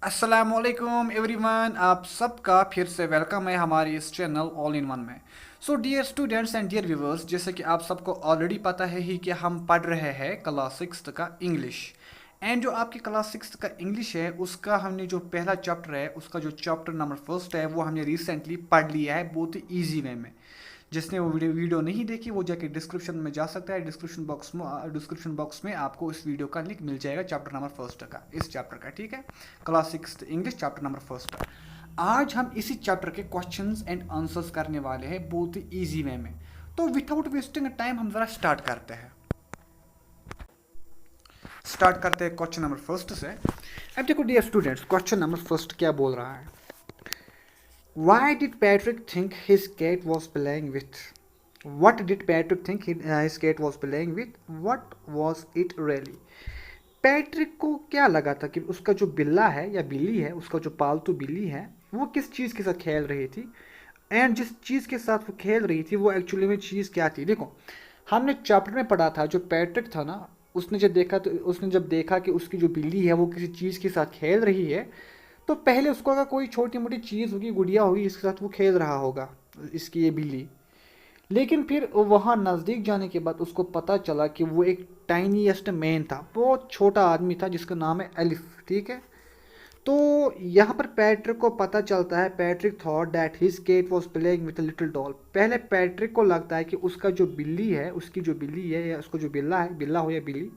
अस्सलामुअलैकुम एवरीवन, आप सबका फिर से वेलकम है हमारी इस चैनल ऑल इन वन में। So dear students and dear viewers, जैसे कि आप सबको ऑलरेडी पता है ही कि हम पढ़ रहे हैं क्लास सिक्स्थ का इंग्लिश। एंड जो आपकी क्लास सिक्स्थ का इंग्लिश है उसका हमने जो पहला चैप्टर है उसका जो चैप्टर नंबर फर्स्ट है वो हमने रिसेंटली पढ़ लिया है बहुत ही ईजी वे में। जिसने वो वीडियो नहीं देखी वो जाके डिस्क्रिप्शन में जा सकता है। डिस्क्रिप्शन बॉक्स में आपको इस वीडियो का लिंक मिल जाएगा चैप्टर नंबर फर्स्ट का, इस चैप्टर का, ठीक है। Class six English chapter number first का। आज हम इसी चैप्टर के क्वेश्चंस एंड आंसर्स करने वाले हैं बहुत ही ईजी वे में। तो विदाउट वेस्टिंग टाइम हम ज़रा स्टार्ट करते हैं क्वेश्चन नंबर फर्स्ट से। अब देखो dear students, question number first क्या बोल रहा है। Why did Patrick think his cat was playing with? What did Patrick think his cat was playing with? What was it really? Patrick को क्या लगा था कि उसका जो बिल्ला है या बिल्ली है, उसका जो पालतू बिल्ली है, वो किस चीज़ के साथ खेल रही थी। एंड जिस चीज़ के साथ वो खेल रही थी वो एक्चुअली में चीज़ क्या थी। देखो, हमने चैप्टर में पढ़ा था जो पैट्रिक था ना, उसने जब देखा कि उसकी जो बिल्ली है वो किसी चीज़ के साथ खेल रही है, तो पहले उसको अगर कोई छोटी मोटी चीज़ होगी, गुड़िया होगी, इसके साथ वो खेल रहा होगा, इसकी ये बिल्ली। लेकिन फिर वहाँ नज़दीक जाने के बाद उसको पता चला कि वो एक टाइनीएस्ट मैन था, बहुत छोटा आदमी था जिसका नाम है एलिफ, ठीक है। तो यहाँ पर पैट्रिक को पता चलता है, Patrick thought that his cat was playing with a little doll. पहले पैट्रिक को लगता है कि उसका जो बिल्ली है, उसकी जो बिल्ली है या उसको जो बिल्ला है, बिल्ला हो या बिल्ली,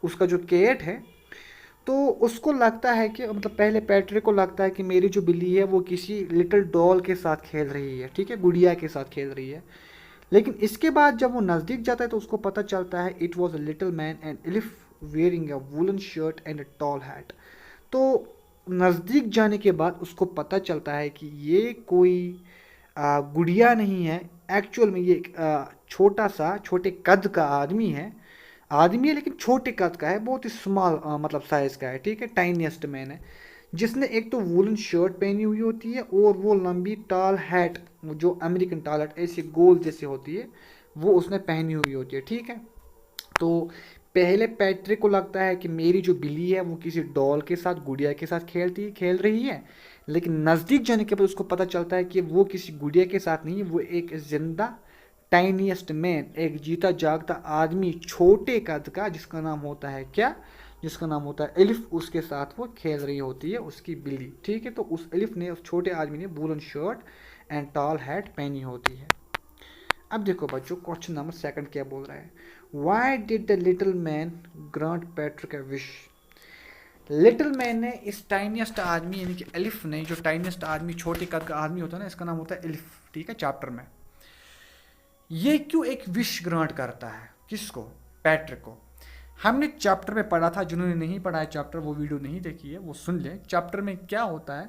उसका जो केट है, तो उसको लगता है कि मतलब पहले पैट्रिक को लगता है कि मेरी जो बिल्ली है वो किसी लिटिल डॉल के साथ खेल रही है, ठीक है, गुड़िया के साथ खेल रही है। लेकिन इसके बाद जब वो नज़दीक जाता है तो उसको पता चलता है it was a little man and elif wearing a woollen shirt and a tall hat. तो नज़दीक जाने के बाद उसको पता चलता है कि ये कोई गुड़िया नहीं है, एक्चुअल में ये एक छोटा सा छोटे कद का आदमी है लेकिन छोटे कद का है, बहुत ही स्मॉल मतलब साइज का है, ठीक है, टाइनीस्ट मैन है। जिसने एक तो वुलन शर्ट पहनी हुई होती है और वो लंबी टाल हैट, जो अमेरिकन टाल हैट ऐसी गोल जैसी होती है, वो उसने पहनी हुई होती है, ठीक है। तो पहले पैट्रिक को लगता है कि मेरी जो बिल्ली है वो किसी डॉल के साथ, गुड़िया के साथ खेल रही है। लेकिन नज़दीक जाने के बाद उसको पता चलता है कि वो किसी गुड़िया के साथ नहीं, वो एक जिंदा टाइनीस्ट मैन, एक जीता जागता आदमी, छोटे कद का, जिसका नाम होता है क्या, जिसका नाम होता है एलिफ, उसके साथ वो खेल रही होती है, उसकी बिल्ली, ठीक है। तो उस एलिफ ने, उस छोटे आदमी ने woollen shirt and tall hat पहनी होती है। अब देखो बच्चों, क्वेश्चन नंबर सेकंड क्या बोल रहा है। Why did the little man grant Patrick a wish. Little man ने, इस टाइनियस्ट आदमी यानी कि एलिफ ने, जो टाइनियस्ट आदमी छोटे कद का आदमी होता है ना, इसका नाम होता है एलिफ, ठीक है, चैप्टर में, ये क्यों एक विश ग्रांट करता है, किसको, पैट्रिक को। हमने चैप्टर में पढ़ा था, जिन्होंने नहीं पढ़ा है चैप्टर वो वीडियो नहीं देखी है वो सुन ले। चैप्टर में क्या होता है,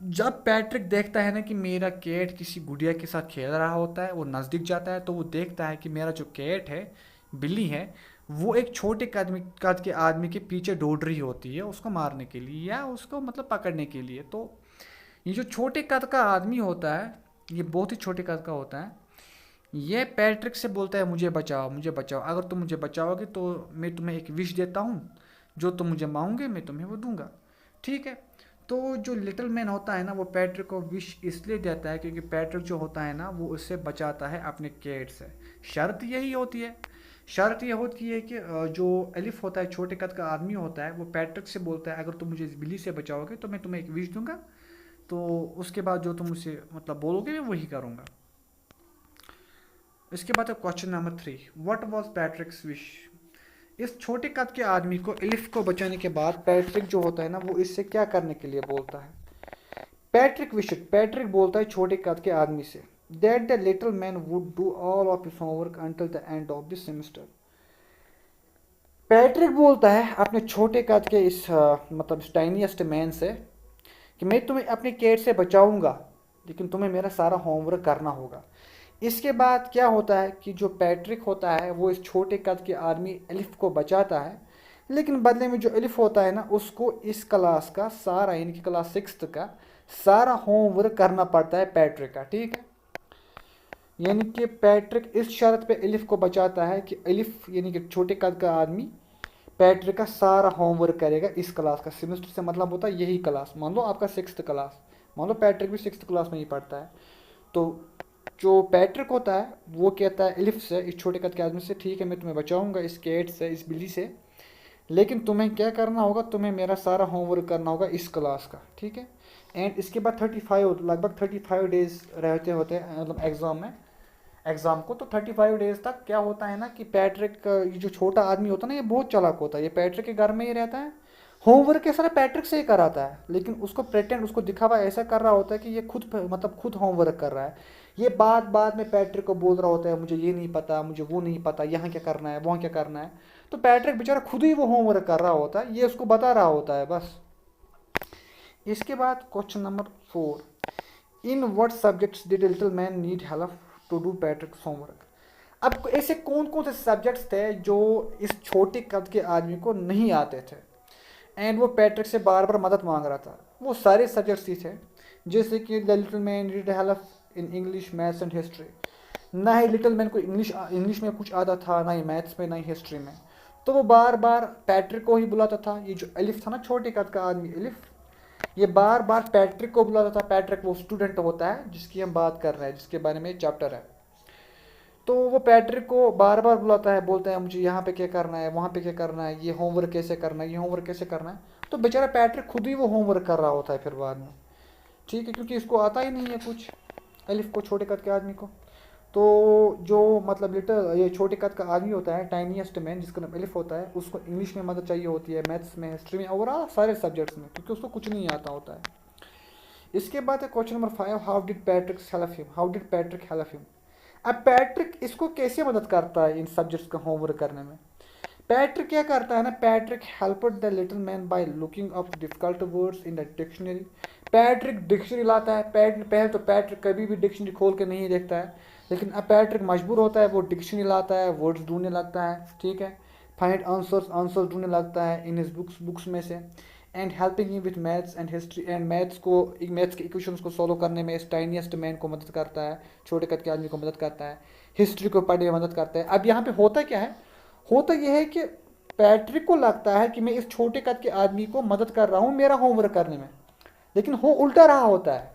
जब पैट्रिक देखता है ना कि मेरा कैट किसी गुड़िया के साथ खेल रहा होता है, वो नज़दीक जाता है तो वो देखता है कि मेरा जो कैट है, बिल्ली है, वो एक छोटे कद के आदमी के पीछे दौड़ रही होती है उसको मारने के लिए या उसको मतलब पकड़ने के लिए। तो ये जो छोटे कद का आदमी होता है, ये बहुत ही छोटे कद का होता है, ये पैट्रिक से बोलता है मुझे बचाओ, मुझे बचाओ, अगर तुम मुझे बचाओगे तो मैं तुम्हें एक विश देता हूँ, जो तुम मुझे मांगोगे मैं तुम्हें वो दूंगा, ठीक है। तो जो लिटिल मैन होता है ना, वो पैट्रिक को विश इसलिए देता है क्योंकि पैट्रिक जो होता है ना वो उससे बचाता है अपने कैट से। शर्त यही होती है, शर्त यह होती है कि जो एलिफ होता है, छोटे कद का आदमी होता है, वो पैट्रिक से बोलता है अगर तुम मुझे इस बिल्ली से बचाओगे तो मैं तुम्हें एक विश दूंगा, तो उसके बाद जो तुम मुझसे मतलब बोलोगे मैं वही करूँगा। इसके बाद question number three, what was पैट्रिक्स wish. इस छोटे कद के आदमी को, एलिफ को बचाने के बाद पैट्रिक जो होता है ना वो इससे क्या करने के लिए बोलता है। पैट्रिक बोलता है छोटे कद के आदमी say that the little man would do all of his homework until the end of the semester. Patrick बोलता है अपने छोटे कद के इस मतलब टाइनीएस्ट मैन से कि मैं तुम्हें अपने कैट से बचाऊंगा लेकिन तुम्हें मेरा सारा होमवर्क करना होगा। इसके बाद क्या होता है कि जो पैट्रिक होता है वो इस छोटे कद के आदमी एलिफ को बचाता है, लेकिन बदले में जो एलिफ होता है ना उसको इस क्लास का सारा, यानी कि क्लास सिक्स्थ का सारा होमवर्क करना पड़ता है पैट्रिक का, ठीक है। यानी कि पैट्रिक इस शर्त पे एलिफ को बचाता है कि एलिफ यानी कि छोटे कद का आदमी पैट्रिक का सारा होमवर्क करेगा इस क्लास का। सेमेस्टर से मतलब होता है यही क्लास। मान लो आपका 6th क्लास, मान लो पैट्रिक भी 6th क्लास में ही पढ़ता है, तो जो पैट्रिक होता है वो कहता है एलिफ से, इस छोटे कद के आदमी से, ठीक है मैं तुम्हें बचाऊंगा इस कैट से, इस बिल्ली से, लेकिन तुम्हें क्या करना होगा, तुम्हें मेरा सारा होमवर्क करना होगा इस क्लास का, ठीक है। एंड इसके बाद 35 लगभग 35 डेज रहते होते हैं मतलब एग्जाम को। तो 35 डेज तक क्या होता है ना कि पैट्रिक ये जो छोटा आदमी होता है ना, ये बहुत चालाक होता है, ये पैट्रिक के घर में ही रहता है, होमवर्क के सारा पैट्रिक से ही कराता है, लेकिन उसको प्रेटेंड, उसको दिखावा ऐसा कर रहा होता है कि ये खुद मतलब खुद होमवर्क कर रहा है। ये बात बात में पैट्रिक को बोल रहा होता है मुझे ये नहीं पता, मुझे वो नहीं पता, यहाँ क्या करना है, वहाँ क्या करना है। तो पैट्रिक बेचारा खुद ही वो होमवर्क कर रहा होता है, ये उसको बता रहा होता है बस। इसके बाद question number 4, in what subjects did little man need help to do Patrick's homework. अब ऐसे कौन कौन से सब्जेक्ट्स थे जो इस छोटे कद के आदमी को नहीं आते थे एंड वो पैट्रिक से बार बार मदद मांग रहा था। वो सारे सब्जेक्ट्स ही थे, जैसे कि the little man need help in English, maths and history. ना ही लिटिल मैन को इंग्लिश में कुछ आता था, ना ही मैथ्स में, ना ही हिस्ट्री में। तो वो बार बार पैट्रिक को ही बुलाता था। ये जो एलिफ था ना, छोटे कद का आदमी एलिफ, ये बार बार पैट्रिक को बुलाता था। पैट्रिक वो स्टूडेंट होता है जिसकी हम बात कर रहे हैं, जिसके बारे में चैप्टर है। तो वो पैट्रिक को बार बार बुलाता है, बोलता है मुझे यहाँ पे क्या करना है, वहाँ पे क्या करना है, ये होमवर्क कैसे करना है, ये होमवर्क कैसे करना है। तो बेचारा पैट्रिक खुद ही वो होमवर्क कर रहा होता है फिर बाद में, ठीक है, क्योंकि इसको आता ही नहीं है कुछ, एलिफ को, छोटे कद के आदमी को। तो जो मतलब लिटिल ये छोटे कद का आदमी होता है, टाइनीएस्ट मैन, जिसका नाम एलिफ होता है, उसको इंग्लिश में मदद चाहिए होती है, मैथ्स में, हिस्ट्री में, ओवरऑल सारे सब्जेक्ट्स में, क्योंकि उसको कुछ नहीं आता होता है। इसके बाद है question number 5, how did Patrick help him, how did Patrick help him. अब पैट्रिक इसको कैसे मदद करता है इन सब्जेक्ट्स का होमवर्क करने में। पैट्रिक क्या करता है ना, Patrick helped the little man by looking up difficult words in the dictionary. Patrick dictionary लाता है। पहले तो पैट्रिक कभी भी डिक्शनरी खोल के नहीं देखता है, लेकिन अब पैट्रिक मजबूर होता है, वो डिक्शनरी लाता है, वर्ड्स ढूंढने लगता है, ठीक है, फाइंड आंसर्स ढूंढने लगता है इन हिज बुक्स में से। And helping him with maths and history, and maths के इक्वेशंस को सॉल्व करने में इस टाइनीएस्ट मैन को मदद करता है, छोटे कद के आदमी को मदद करता है। हिस्ट्री को पढ़ने में मदद करता है। अब यहाँ पे होता क्या है, होता यह है कि पैट्रिक को लगता है कि मैं इस छोटे कद के आदमी को मदद कर रहा हूँ मेरा होमवर्क करने में, लेकिन हो उल्टा रहा होता है।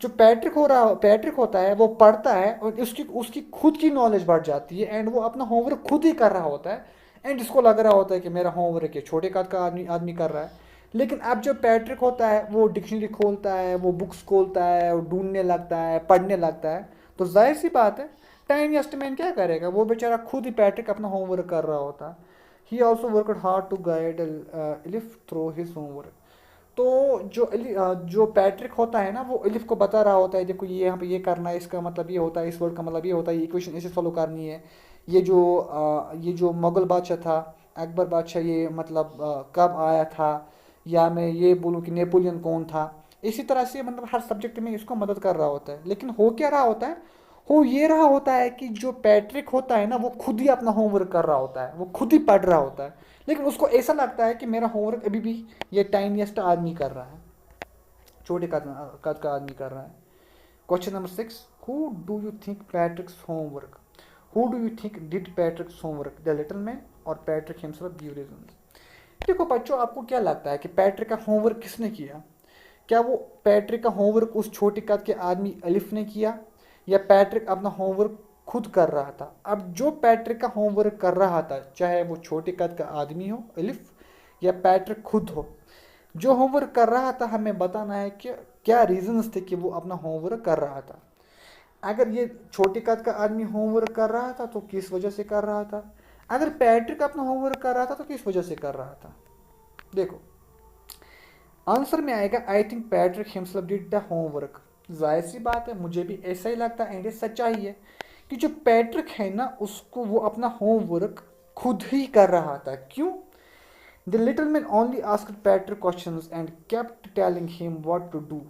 जो पैट्रिक होता है वो पढ़ता है और उसकी उसकी खुद की नॉलेज बढ़ जाती है एंड वो अपना होमवर्क खुद ही कर रहा होता है एंड इसको लग रहा होता है कि मेरा होमवर्क ये छोटे कद का आदमी कर रहा है। लेकिन अब जो पैट्रिक होता है वो डिक्शनरी खोलता है, वो बुक्स खोलता है, वो ढूंढने लगता है, पढ़ने लगता है। तो जाहिर सी बात है टाइनीएस्ट मैन क्या करेगा, वो बेचारा खुद ही पैट्रिक अपना होमवर्क कर रहा होता है। He also worked hard to guide Elif through his homework. तो जो पैट्रिक होता है ना, वो एलिफ को बता रहा होता है देखो ये यहाँ पे ये करना है, इसका मतलब ये होता है, इस वर्ड का मतलब ये होता है, ये इक्वेशन ऐसे फॉलो करनी है। ये जो मुगल बादशाह था, अकबर बादशाह, ये मतलब कब आया था, या मैं ये बोलूँ कि नेपोलियन कौन था। इसी तरह से मतलब हर सब्जेक्ट में इसको मदद कर रहा होता है। लेकिन हो क्या रहा होता है, हो ये रहा होता है कि जो पैट्रिक होता है ना, वो खुद ही अपना होमवर्क कर रहा होता है, वो खुद ही पढ़ रहा होता है, लेकिन उसको ऐसा लगता है कि मेरा होमवर्क अभी भी ये टाइनीएस्ट आदमी कर रहा है, छोटे कद का आदमी कर रहा है। Question number 6, who do you think पैट्रिक्स homework, who do you think did पैट्रिक्स homework, the little man और पैट्रिक हिमसेल्फ, गिव रीजंस। देखो बच्चों, आपको क्या लगता है कि पैट्रिक का होमवर्क किसने किया? क्या वो पैट्रिक का होमवर्क उस छोटे कद के आदमी एलिफ ने किया, या पैट्रिक अपना होमवर्क खुद कर रहा था? अब जो पैट्रिक का होमवर्क कर रहा था, चाहे वो छोटे कद का आदमी हो एलिफ, या पैट्रिक खुद हो, जो होमवर्क कर रहा था हमें बताना है कि क्या रीजंस थे कि वो अपना होमवर्क कर रहा था। अगर ये छोटे कद का आदमी होमवर्क कर रहा था तो किस वजह से कर रहा था, अगर पैट्रिक अपना होमवर्क कर रहा था तो किस वजह से कर रहा था। देखो आंसर में आएगा I think Patrick himself did the homework. जाहिर सी बात है, मुझे भी ऐसा ही लगता है एंड ये सच्चाई है कि जो पैट्रिक है ना, उसको वो अपना होमवर्क खुद ही कर रहा था। क्यों? The little man only asked Patrick questions and kept telling him what to do.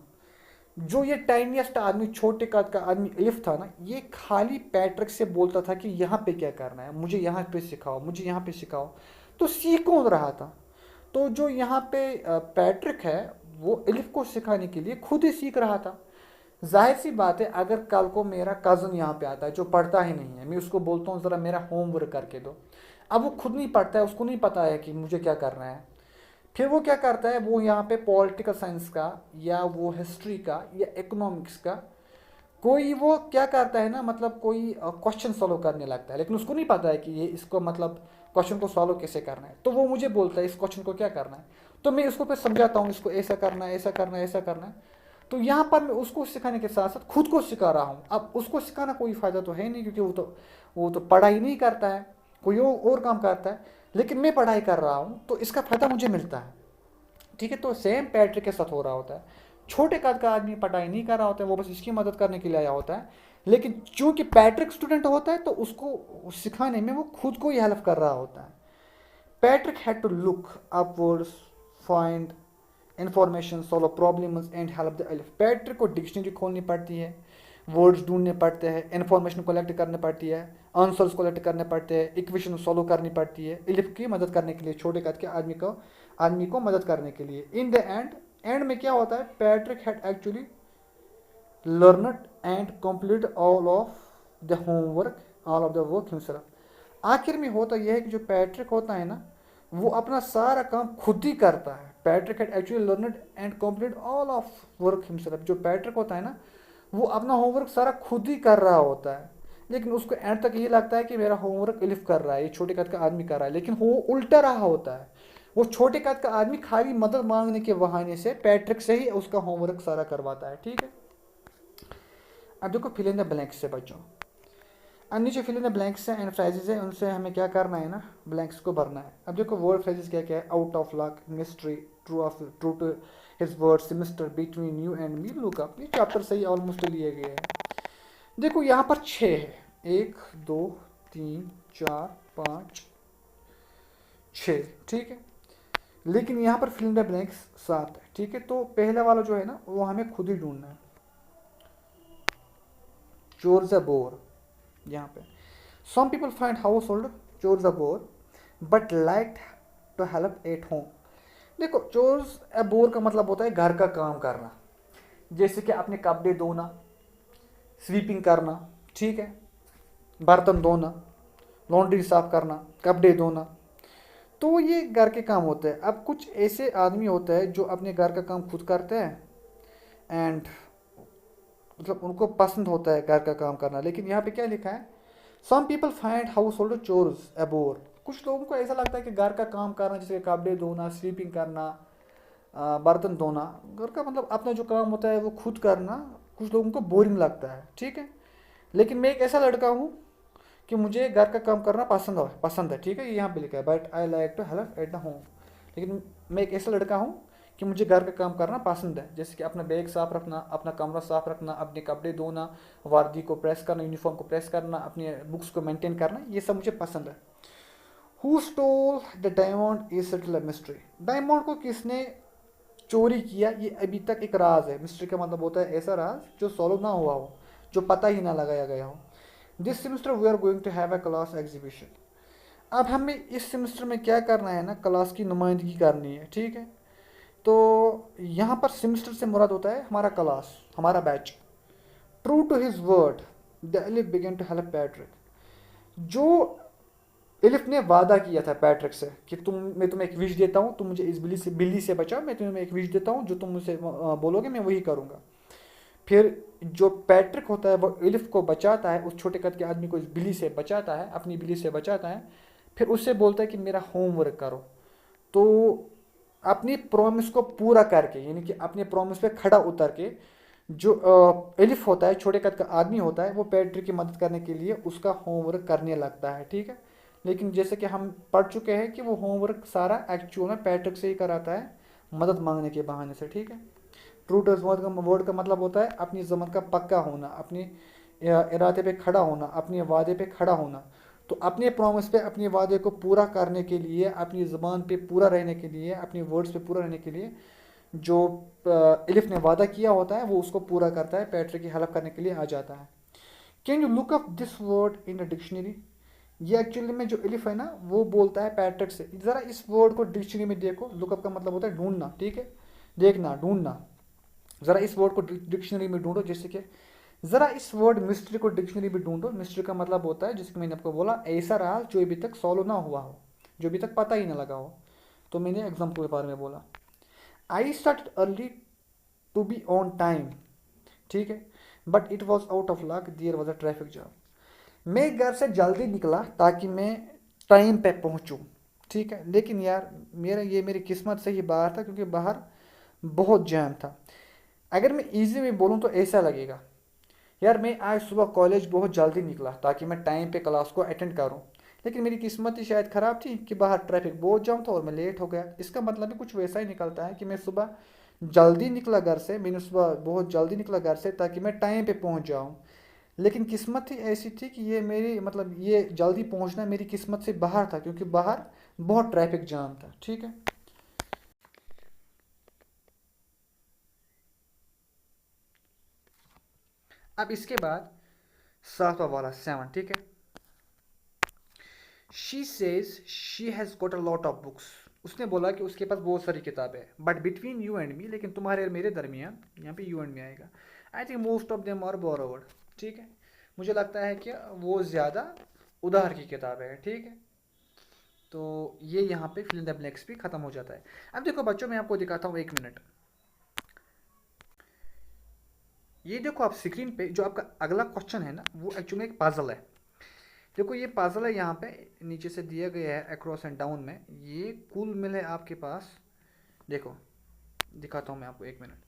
जो ये टाइनीएस्ट आदमी, छोटे कद का आदमी एलिफ था ना, ये खाली पैट्रिक से बोलता था कि यहाँ पे क्या करना है, मुझे यहाँ पे सिखाओ, मुझे यहाँ पे सिखाओ। तो सीख कौन रहा था? तो जो यहाँ पे पैट्रिक है वो एलिफ को सिखाने के लिए खुद ही सीख रहा था। जाहिर सी बात है, अगर कल को मेरा कज़न यहाँ पे आता है जो पढ़ता ही नहीं है, मैं उसको बोलता हूँ ज़रा मेरा होमवर्क करके दो, अब वो खुद नहीं पढ़ता है, उसको नहीं पता है कि मुझे क्या करना है। फिर वो क्या करता है, वो यहाँ पे पॉलिटिकल साइंस का या वो हिस्ट्री का या इकोनॉमिक्स का कोई वो क्या करता है ना, मतलब कोई क्वेश्चन सॉल्व करने लगता है, लेकिन उसको नहीं पता है कि ये इसको मतलब क्वेश्चन को सॉल्व कैसे करना है। तो वो मुझे बोलता है इस क्वेश्चन को क्या करना है, तो मैं इसको फिर समझाता हूँ, इसको ऐसा करना है, ऐसा करना है, ऐसा करना है। तो यहाँ पर मैं उसको सिखाने के साथ साथ खुद को सिखा रहा हूँ। अब उसको सिखाना कोई फ़ायदा तो है नहीं, क्योंकि वो तो पढ़ाई नहीं करता है, कोई और काम करता है, लेकिन मैं पढ़ाई कर रहा हूँ तो इसका फ़ायदा मुझे मिलता है। ठीक है, तो सेम पैट्रिक के साथ हो रहा होता है। छोटे कद का आदमी पढ़ाई नहीं कर रहा होता है, वो बस इसकी मदद करने के लिए आया होता है, लेकिन चूंकि पैट्रिक स्टूडेंट होता है तो उसको सिखाने में वो खुद को ही हेल्प कर रहा होता है। Patrick had to look upwards, find information, solve problems and help the Elif. Patrick को डिक्शनरी खोलनी पड़ती है, वर्ड्स ढूंढने पड़ते हैं, इंफॉर्मेशन कलेक्ट करनी पड़ती है, आंसर्स कलेक्ट करने पड़ते हैं, इक्वेशन सॉल्व करनी पड़ती है एलिफ की मदद करने के लिए, छोटे कद के आदमी को मदद करने के लिए। इन द एंड में क्या होता है, Patrick had actually learned and complete all of the homework, all of the work himself. आखिर में होता यह है कि जो पैट्रिक होता है ना, वो अपना सारा काम खुद ही करता है। Patrick had actually learned and complete all of work himself. जो पैट्रिक होता है ना, वो अपना होमवर्क सारा खुद ही कर रहा होता है, लेकिन उसको एंड तक ये लगता है कि मेरा होमवर्क एलिफ कर रहा है, ये छोटे कद का आदमी कर रहा है, लेकिन वो उल्टा रहा होता है। वो छोटे कद का आदमी खाली मदद मांगने के बहाने से पैट्रिक से ही उसका होमवर्क सारा करवाता है। ठीक है, अब देखो फिल इन द ब्लैंक्स से बच्चों। अब नीचे फिल इन द ब्लैंक्स है एंड फ्रेजेस है, उनसे हमें क्या करना है ना, ब्लैंक्स को भरना है। अब देखो वर्ड फ्रेजेस क्या क्या है, out of luck, mystery, true to his word, semester, between you and me, look up. ये चैप्टर से ही ऑलमोस्ट लिए गए हैं। देखो यहाँ पर 6 है, 1 2 3 4 5 6, ठीक है, लेकिन यहाँ पर फिल इन द ब्लैंक्स 7 है। ठीक है, तो पहला वाला जो है ना वो हमें खुद ही ढूंढना है। चोर्स अ बोर, यहाँ पे some people find household chores a bore but like to help at home. देखो चोर्स अ बोर का मतलब होता है घर का काम करना, जैसे कि अपने कपड़े धोना, स्वीपिंग करना, ठीक है, बर्तन धोना, लॉन्ड्री साफ करना, कपड़े धोना, तो ये घर के काम होते हैं। अब कुछ ऐसे आदमी होते हैं जो अपने घर का काम खुद करते हैं एंड मतलब उनको पसंद होता है घर का काम करना, लेकिन यहाँ पे क्या लिखा है, some people find household chores a bore. कुछ लोगों को ऐसा लगता है कि घर का काम करना, जैसे कपड़े धोना, स्वीपिंग करना, बर्तन धोना, घर का मतलब अपना जो काम होता है वो खुद करना, कुछ लोगों को बोरिंग लगता है। ठीक है, लेकिन मैं एक ऐसा लड़का हूँ कि मुझे घर का काम करना पसंद है। ठीक है, ये यहाँ पे लिखा है but I like to help at the home. लेकिन मैं एक ऐसा लड़का हूँ कि मुझे घर का काम करना पसंद है, जैसे कि अपना बैग साफ रखना, अपना कमरा साफ रखना, अपने कपड़े धोना, वर्दी को प्रेस करना, यूनिफॉर्म को प्रेस करना, अपनी बुक्स को मेंटेन करना, ये सब मुझे पसंद है। Who stole the diamond is still a mystery. Diamond को किसने चोरी किया, ये अभी तक एक राज है। मिस्ट्री का मतलब होता है ऐसा राज जो सॉल्व ना हुआ हो, जो पता ही ना लगाया गया हो। This semester we are going to have a class exhibition. अब हमें इस सेमेस्टर में क्या करना है ना, क्लास की नुमाइंदगी करनी है। ठीक है, तो यहाँ पर सेमेस्टर से मुराद होता है हमारा क्लास, हमारा batch. True to his word the Elif began to help Patrick. जो एलिफ ने वादा किया था पैट्रिक से कि मैं तुम्हें एक विश देता हूँ, तुम मुझे इस बिल्ली से बचाओ, मैं तुम्हें एक विश देता हूँ, जो तुम मुझसे बोलोगे मैं वही करूँगा। फिर जो पैट्रिक होता है वो एलिफ को बचाता है, उस छोटे कद के आदमी को इस बिल्ली से बचाता है, अपनी बिल्ली से बचाता है। फिर उससे बोलता है कि मेरा होमवर्क करो। तो अपनी प्रॉमिस को पूरा करके, यानी कि अपने प्रॉमिस पे खड़ा उतर के, जो एलिफ होता है, छोटे कद का आदमी होता है, वो पैट्रिक की मदद करने के लिए उसका होमवर्क करने लगता है। ठीक है, लेकिन जैसे कि हम पढ़ चुके हैं कि वो होमवर्क सारा एक्चुअल में पैट्रिक से ही कराता है, मदद मांगने के बहाने से। ठीक है, ट्रू टू वर्ड का मतलब होता है अपनी ज़बान का पक्का होना, अपने इरादे पे खड़ा होना, अपने वादे पे खड़ा होना। तो अपने प्रॉमिस पे, अपने वादे को पूरा करने के लिए, अपनी ज़बान पे पूरा रहने के लिए, अपने वर्ड्स पे पूरा रहने के लिए जो एलिफ ने वादा किया होता है वो उसको पूरा करता है, पैट्रिक की हेल्प करने के लिए आ जाता है। Can you look up this word in the dictionary. ये एक्चुअली में जो एलिफ है ना वो बोलता है पैट्रिक से, ज़रा इस वर्ड को डिक्शनरी में देखो। लुकअप का मतलब होता है ढूंढना, ठीक है, देखना, ढूंढना। ज़रा इस वर्ड को डिक्शनरी में ढूंढो, जैसे कि ज़रा इस वर्ड मिस्ट्री को डिक्शनरी में ढूंढो। मिस्ट्री का मतलब होता है, जिसको मैंने आपको बोला, ऐसा राज जो अभी तक सॉल्व ना हुआ हो, जो अभी तक पता ही ना लगा हो। तो मैंने एग्जाम्पल के बारे में बोला, I start early to be on time, ठीक है, but it was out of luck, there was a traffic jam. मैं घर से जल्दी निकला ताकि मैं टाइम पे पहुंचूं, ठीक है, लेकिन यार मेरी किस्मत से ही बाहर था, क्योंकि बाहर बहुत जैम था। अगर मैं इजी में बोलूँ तो ऐसा लगेगा, यार मैं आज सुबह कॉलेज बहुत जल्दी निकला ताकि मैं टाइम पे क्लास को अटेंड करूं, लेकिन मेरी किस्मत ही शायद ख़राब थी कि बाहर ट्रैफिक बहुत जाम था और मैं लेट हो गया। इसका मतलब भी कुछ वैसा ही निकलता है कि मैं सुबह जल्दी निकला घर से, मैंने सुबह बहुत जल्दी निकला घर से ताकि मैं टाइम पे पहुंच जाऊं, लेकिन किस्मत ही ऐसी थी कि ये मेरी मतलब ये जल्दी पहुंचना मेरी किस्मत से बाहर था, क्योंकि बाहर बहुत ट्रैफिक जाम था, ठीक है। अब इसके बाद सातवां वाला 7, ठीक है। She says she has got a lot of books. उसने बोला कि उसके पास बहुत सारी किताबें हैं, but between you and me, लेकिन तुम्हारे और मेरे दरमियान, यहाँ पे यू एंड मी आएगा, I think most of them are borrowed, ठीक है। मुझे लगता है कि वो ज़्यादा उधार की किताबें हैं, ठीक है। तो ये यहाँ पे फिल इन द ब्लैंक्स भी खत्म हो जाता है। अब देखो बच्चों, मैं आपको दिखाता हूँ, 1 मिनट। ये देखो आप स्क्रीन पे जो आपका अगला क्वेश्चन है ना, वो एक्चुअली एक पजल है। देखो ये पजल है, यहाँ पे नीचे से दिया गया है अक्रॉस एंड डाउन में, ये कुल मिल है आपके पास। देखो दिखाता हूँ मैं आपको, 1 मिनट।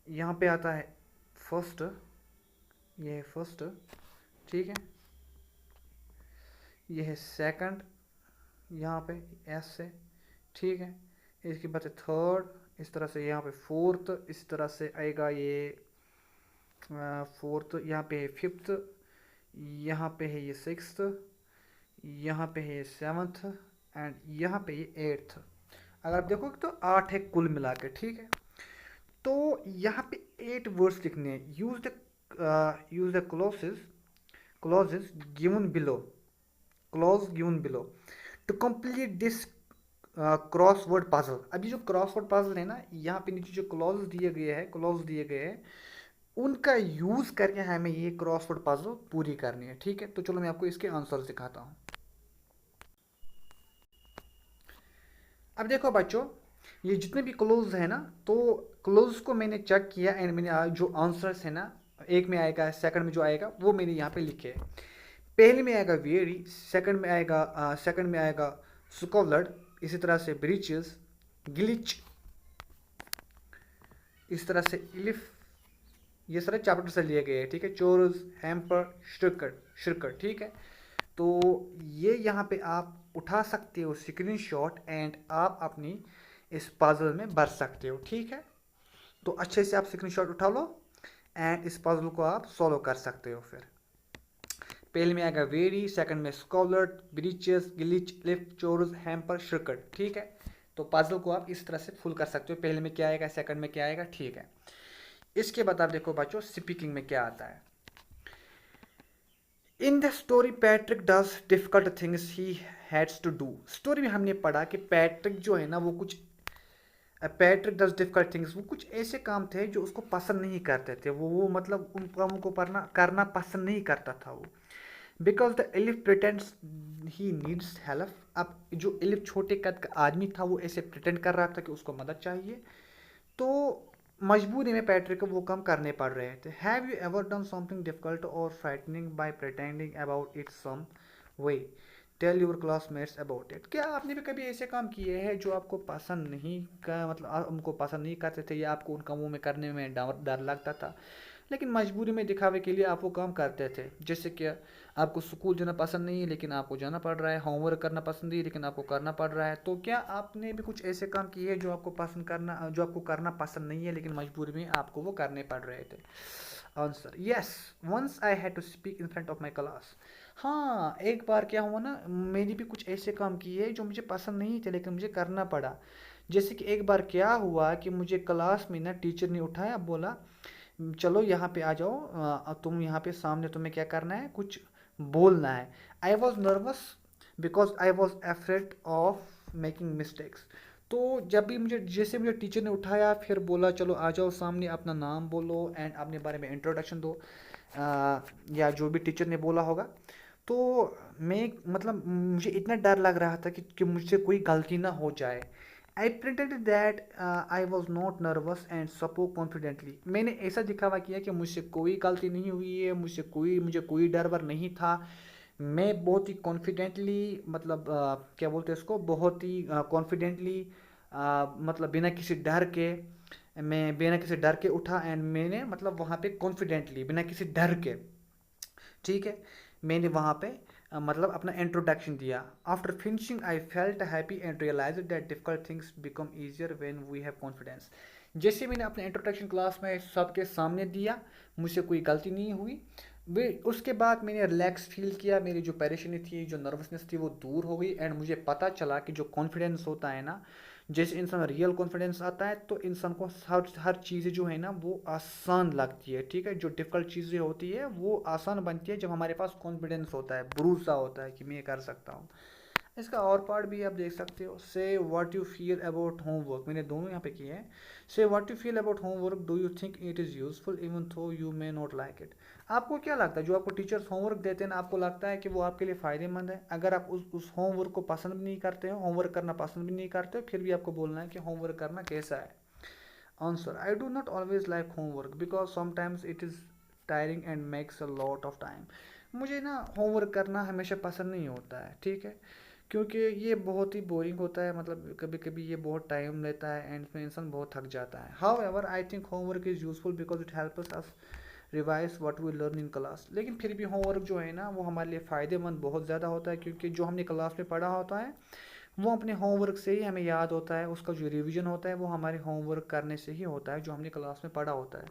यहाँ पे आता है फर्स्ट, ये है फर्स्ट, ठीक है। ये है सेकंड, यहाँ पे एस से, ठीक है। इसके बाद थर्ड, इस तरह से यहाँ पे फोर्थ, इस तरह से आएगा ये फोर्थ, यहाँ पे है फिफ्थ, यहाँ पे है ये सिक्स्थ, यहाँ पे है ये सेवन्थ, एंड यहाँ पे ये एट्थ। अगर आप देखोगे तो 8 है कुल मिला के, ठीक है। तो यहाँ पे 8 वर्ड्स लिखने हैं। Use the clauses given below, clause given below to complete this crossword puzzle. अभी जो क्रॉसवर्ड पजल है ना, यहाँ पे नीचे जो क्लॉज दिए गए हैं, उनका यूज करके हमें ये क्रॉसवर्ड पजल पूरी करनी है, ठीक है। तो चलो मैं आपको इसके आंसर दिखाता हूँ। अब देखो बच्चों, ये जितने भी क्लोज है ना, तो क्लोज को मैंने चेक किया एंड मैंने जो आंसर्स है ना, एक में आएगा, सेकंड में जो आएगा वो मैंने यहाँ पे लिखे है। पहले में आएगा वेरी, सेकंड में आएगा स्कॉलर्ड, इसी तरह से ब्रीचेस, ग्लिच, इस तरह से इलिफ, ये सारे चैप्टर से लिए गए हैं, ठीक है। चोरस, हैम्पर, श्रिकर, ठीक है। तो ये यहाँ पे आप उठा सकते हो स्क्रीनशॉट एंड आप अपनी इस पजल में भर सकते हो, ठीक है। तो अच्छे से आप स्क्रीनशॉट उठा लो एंड इस पजल को आप सॉल्व कर सकते हो। फिर पहले में आएगा वेरी, सेकंड में scholar, breaches, glitch, lift, chores, hamper, shrieker, ठीक है। तो पजल को आप इस तरह से फुल कर सकते हो, पहले में क्या आएगा, सेकंड में क्या आएगा, ठीक है। इसके बाद आप देखो बच्चों, स्पीकिंग में क्या आता है। In the story Patrick does difficult things he hads to do. Story में हमने पढ़ा कि पैट्रिक जो है ना, वो कुछ पैट्रिक डज डिफिकल्ट थिंग्स, वो कुछ ऐसे काम थे जो उसको पसंद नहीं करते थे, वो मतलब उन कामों को करना पसंद नहीं करता था वो। Because the elif pretends he needs help. अब जो एलिफ छोटे कद का आदमी था, वो ऐसे प्रिटेंड कर रहा था कि उसको मदद चाहिए, तो मजबूरी में पैट्रिक को वो काम करने पड़ रहे थे। Have you ever done something difficult or frightening by pretending about it some way, tell your classmates about it. क्या आपने भी कभी ऐसे काम किए हैं जो आपको पसंद नहीं का मतलब उनको पसंद नहीं करते थे, या आपको उन कामों में करने में डर लगता था, लेकिन मजबूरी में दिखावे के लिए आप वो काम करते थे? जैसे कि आपको स्कूल जाना पसंद नहीं है लेकिन आपको जाना पड़ रहा है, होमवर्क करना पसंद नहीं है लेकिन आपको करना पड़ रहा है। तो क्या आपने भी कुछ ऐसे काम किए हैं जो आपको करना पसंद नहीं है लेकिन मजबूरी में आपको वो करने पड़ रहे थे? Answer yes, once I had to speak in front of my class. हाँ, एक बार क्या हुआ ना, मैंने भी कुछ ऐसे काम किए जो मुझे पसंद नहीं थे लेकिन मुझे करना पड़ा। जैसे कि एक बार क्या हुआ कि मुझे क्लास में ना टीचर ने उठाया, बोला चलो यहाँ पे आ जाओ, तुम यहाँ पे सामने तुम्हें क्या करना है, कुछ बोलना है। I was nervous because I was afraid of making mistakes. तो जब भी मुझे जैसे मुझे टीचर ने उठाया, फिर बोला चलो आ जाओ सामने, अपना नाम बोलो एंड अपने बारे में इंट्रोडक्शन दो, या जो भी टीचर ने बोला होगा। तो मैं मतलब मुझे इतना डर लग रहा था कि मुझसे कोई गलती ना हो जाए। आई pretended that I was not nervous and spoke confidently. मैंने ऐसा दिखावा किया कि मुझसे कोई गलती नहीं हुई है, मुझे कोई डर वर नहीं था। मैं बहुत ही कॉन्फिडेंटली, मतलब क्या बोलते हैं इसको, बहुत ही कॉन्फिडेंटली, मतलब बिना किसी डर के उठा, एंड मैंने मतलब वहाँ पे कॉन्फिडेंटली बिना किसी डर के, ठीक है, मैंने वहाँ पे मतलब अपना इंट्रोडक्शन दिया। After finishing I felt happy and realise that difficult things become easier when we have confidence. जैसे मैंने अपना इंट्रोडक्शन क्लास में सबके सामने दिया, मुझसे कोई गलती नहीं हुई, वे उसके बाद मैंने रिलैक्स फील किया, मेरी जो परेशानी थी, जो नर्वसनेस थी, वो दूर हो गई। एंड मुझे पता चला कि जो कॉन्फिडेंस होता है ना, जैसे इंसान रियल कॉन्फिडेंस आता है तो इंसान को हर चीज़ें जो है ना वो आसान लगती है, ठीक है। जो डिफ़िकल्ट चीज़ें होती है वो आसान बनती है जब हमारे पास कॉन्फिडेंस होता है, भरोसा होता है कि मैं ये कर सकता हूँ। इसका और पार्ट भी आप देख सकते हो। Say what you feel about homework, मैंने दोनों यहाँ पे किए हैं। Say what you feel about homework, do you think it is useful even though you may not like it. आपको क्या लगता है, जो आपको टीचर्स होमवर्क देते हैं ना, आपको लगता है कि वो आपके लिए फ़ायदेमंद है? अगर आप उस होमवर्क को पसंद भी नहीं करते हो, होमवर्क करना पसंद भी नहीं करते हो, फिर भी आपको बोलना है कि होमवर्क करना कैसा है। Answer, I do not always like homework because sometimes it is tiring and makes a lot of time. मुझे ना होमवर्क करना हमेशा पसंद नहीं होता है, ठीक है, क्योंकि ये बहुत ही बोरिंग होता है, मतलब कभी कभी ये बहुत टाइम लेता है एंड फिर इंसान बहुत थक जाता है। However I think homework is useful because it helps us revise what we learn in class. लेकिन फिर भी होमवर्क जो है ना वो हमारे लिए फ़ायदेमंद बहुत ज़्यादा होता है, क्योंकि जो हमने क्लास में पढ़ा होता है वो अपने होमवर्क से ही हमें याद होता है। उसका जो रिवीजन होता है वो हमारे होमवर्क करने से ही होता है, जो हमने क्लास में पढ़ा होता है।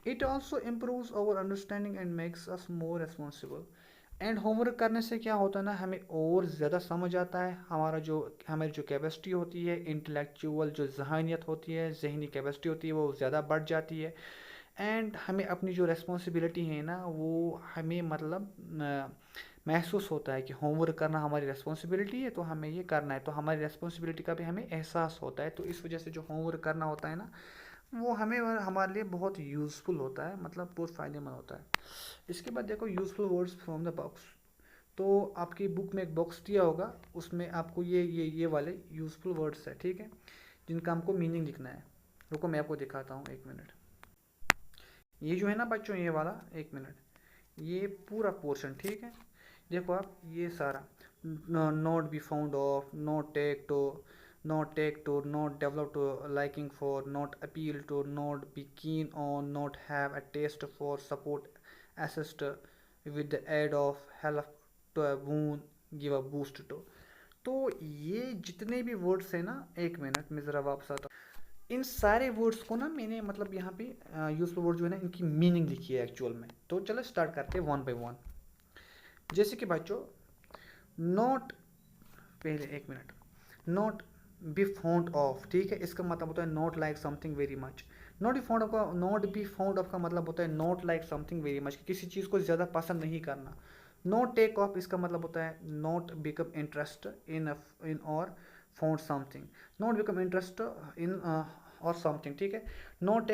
It also improves our understanding and makes us more responsible. And homework करने से क्या होता है ना, हमें और ज़्यादा समझ आता है, हमारी जो कैपेसिटी होती है, इंटेलेक्चुअल जो जहानियत होती है, जहनी कैपेसिटी होती है, वो ज़्यादा बढ़ जाती है। एंड हमें अपनी जो रिस्पॉन्सिबिलिटी है ना वो हमें मतलब महसूस होता है कि होमवर्क करना हमारी रिस्पॉन्सिबिलिटी है, तो हमें ये करना है, तो हमारी रिस्पॉन्सिबिलिटी का भी हमें एहसास होता है। तो इस वजह से जो होमवर्क करना होता है ना वो हमें और हमारे लिए बहुत यूज़फुल होता है, मतलब बहुत फ़ायदेमंद होता है। इसके बाद देखो useful words from the box. तो आपकी बुक में एक बॉक्स दिया होगा, उसमें आपको ये वाले यूज़फुल वर्ड्स है, ठीक है, जिनका हमको मीनिंग लिखना है। रुको मैं आपको दिखाता हूँ, एक मिनट। ये जो है ना बच्चों, ये वाला, एक मिनट, ये पूरा पोर्शन, ठीक है, देखो आप ये सारा, not be fond of, not take to, not develop to, liking for, not appeal to, not be keen on, not have a taste for, support, assist with the aid of, help to a boon, give a boost to. तो ये जितने भी words हैं ना, एक minute मैं ज़रा वापस आता हूँ। इन सारे वर्ड्स को ना मैंने मतलब यहाँ पे यूजफुल वर्ड जो है ना इनकी मीनिंग लिखी है एक्चुअल में। तो चलो स्टार्ट करते हैं वन बाय वन। जैसे कि बच्चों, नॉट, पहले एक minute, not be fond of, ठीक है, इसका मतलब होता है not like something very much. Not be fond of का मतलब होता है not like something very much, किसी चीज़ को ज़्यादा पसंद नहीं करना। नॉट टेक ऑफ, इसका मतलब होता है नॉट बिकम इंटरेस्ट इन और found something, not become interest in और समथिंग, ठीक है। नॉट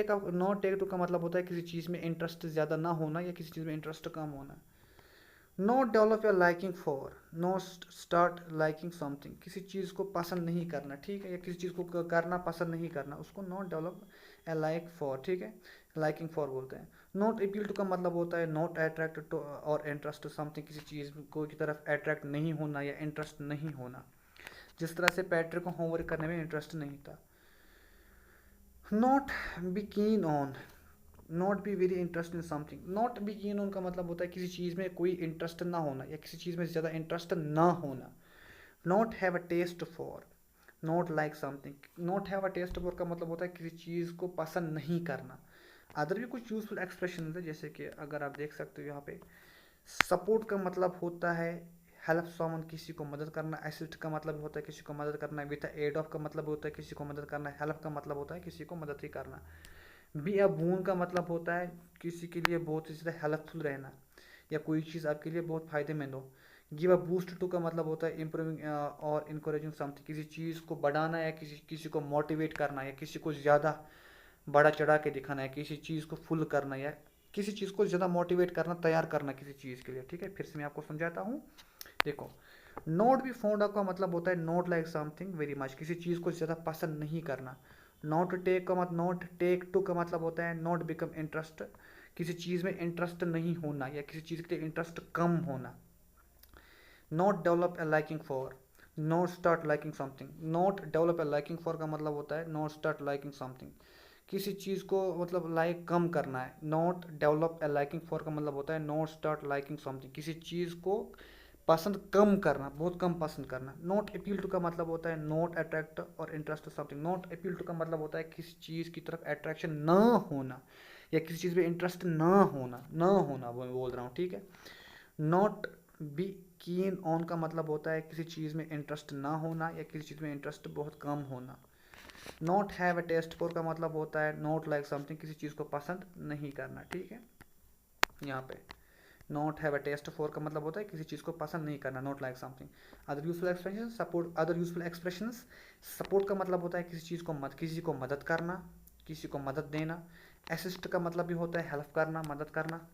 टेक टू का मतलब होता है किसी चीज़ में इंटरेस्ट ज़्यादा ना होना या किसी चीज़ में इंटरेस्ट कम होना। Not develop your liking for, not start liking something, किसी चीज़ को पसंद नहीं करना, ठीक है, या किसी चीज़ को करना पसंद नहीं करना, उसको not develop a like for, ठीक है, लाइकिंग फॉर बोलते हैं। नॉट अपील टू का मतलब होता है नॉट अट्रैक्ट टू और इंटरेस्ट समथिंग, किसी चीज़ को की तरफ अट्रैक्ट नहीं होना या इंटरेस्ट नहीं होना। जिस तरह से पैट्रिक को होमवर्क करने में इंटरेस्ट नहीं था। Not be keen on, not be very interest in something, not be keen on का मतलब होता है किसी चीज़ में कोई इंटरेस्ट ना होना या किसी चीज़ में ज़्यादा इंटरेस्ट ना होना। Not have a taste for, not like something, not have a taste for का मतलब होता है किसी चीज़ को पसंद नहीं करना। अदर भी कुछ यूजफुल एक्सप्रेशन है, जैसे कि अगर आप देख सकते हो यहाँ पे, सपोर्ट का मतलब होता है हेल्प समवन, किसी को मदद करना। असिस्ट का मतलब होता है किसी को मदद करना। विद एड ऑफ का मतलब होता है किसी को मदद करना। हेल्प का मतलब होता है किसी को मदद ही करना। बी अ बून का मतलब होता है किसी के लिए बहुत ही ज़्यादा हेल्पफुल रहना या कोई चीज़ आपके लिए बहुत फ़ायदेमंद हो। गिव अ बूस्ट टू का मतलब होता है इम्प्रूविंग और इनकरेजिंग समथिंग, किसी चीज़ को बढ़ाना या किसी किसी को मोटिवेट करना या किसी को ज़्यादा बड़ा चढ़ा के दिखाना है, किसी चीज़ को फुल करना या किसी चीज़ को ज़्यादा मोटिवेट करना, तैयार करना किसी चीज़ के लिए। ठीक है, फिर से मैं आपको समझाता हूँ। देखो, नॉट बी फाउंड का मतलब होता है not like something very much, किसी चीज़ को ज़्यादा पसंद नहीं करना। नॉट टेक का मतलब नॉट टेक टू का मतलब होता है नॉट बिकम इंटरेस्ट, किसी चीज़ में इंटरेस्ट नहीं होना या किसी चीज़ के लिए इंटरेस्ट कम होना। Not develop a liking for, not start liking something. Not develop a liking for का मतलब होता है नॉट स्टार्ट लाइकिंग समथिंग, किसी चीज़ को मतलब लाइक कम करना है। Not develop a liking for का मतलब होता है नॉट स्टार्ट लाइकिंग समथिंग, किसी चीज़ को पसंद कम करना, बहुत कम पसंद करना। नॉट अपील टू का मतलब होता है नॉट अट्रैक्ट और interest something. Not appeal to का मतलब होता है किसी चीज़ की तरफ अट्रैक्शन ना होना या किसी चीज़ में इंटरेस्ट ना होना वो मैं बोल रहा हूँ। ठीक है, नॉट बी कीन ऑन का मतलब होता है किसी चीज़ में इंटरेस्ट ना होना या किसी चीज़ में इंटरेस्ट बहुत कम होना। Not have a taste for का मतलब होता है नॉट लाइक समथिंग, किसी चीज़ को पसंद नहीं करना। ठीक है, यहाँ पे not have a taste for का मतलब होता है किसी चीज़ को पसंद नहीं करना, not like something. Other useful expression support, other useful expressions, support का मतलब होता है किसी को मदद करना, किसी को मदद देना। असिस्ट का मतलब भी होता है हेल्प करना, मदद करना।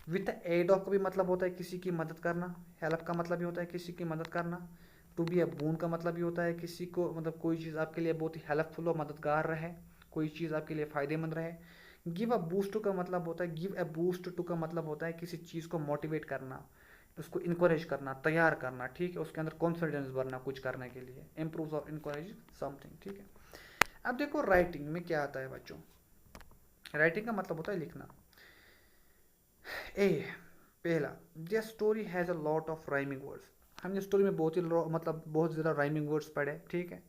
विद एड ऑफ का भी मतलब होता है किसी की मदद करना। हेल्प का मतलब भी होता है किसी की मदद करना। टू बी अ बून का मतलब भी होता है किसी को मतलब कोई चीज़ आपके लिए बहुत ही हेल्पफुल हो, मददगार रहे, कोई चीज़ आपके लिए फ़ायदेमंद रहे। गिव अ बूस्ट टू का मतलब होता है गिव अ बूस्ट टू का मतलब होता है किसी चीज़ को मोटिवेट करना, उसको इनक्रेज करना, तैयार करना। ठीक है, उसके अंदर कॉन्फिडेंस भरना कुछ करने के लिए। इम्प्रूव और इनक्रेज समथिंग। ठीक है, अब देखो राइटिंग में क्या आता है बच्चों। राइटिंग का मतलब होता है लिखना। ए पहला, this story has a lot of rhyming words, हमने स्टोरी में बहुत ही मतलब बहुत ज़्यादा राइमिंग वर्ड्स पढ़े। ठीक है,